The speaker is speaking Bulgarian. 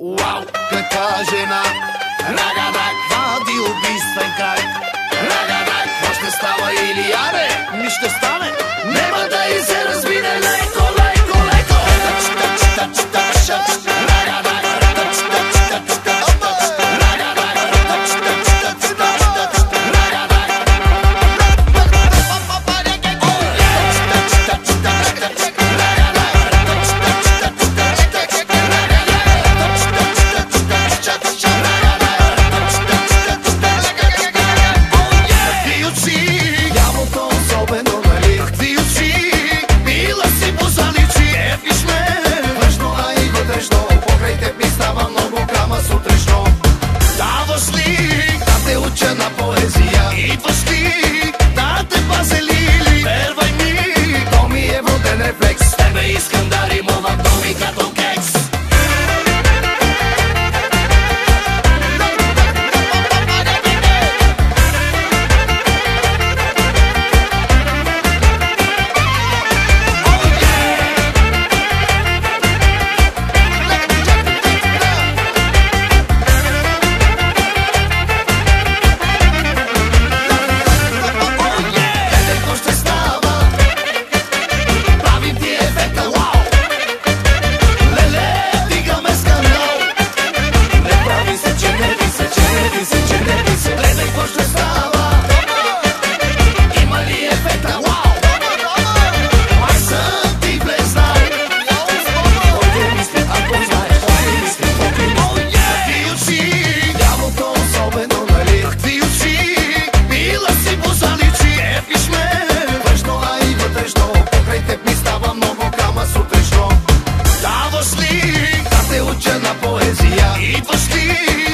Уау, каква жена! Рагадак, вади убийствен край. Рагадак, какво ще става или аре? Ми ще стане, нема да и се разбине. Леко, леко, леко. Тач, тач, тач, тач, тач. Рагадак, тач, тач, тач, тач, тач. Рагадак, тач, тач, тач, тач, тач. Рагадак. Oh yeah! Тач, тач, тач, тач, тач. Рагадак, тач, тач, тач, тач, тач. На поезия идваш ли да те пазе лили? Вервай ми, то ми е вроден рефлекс. Тебе искам да римувам думи като кекс. Идваш ли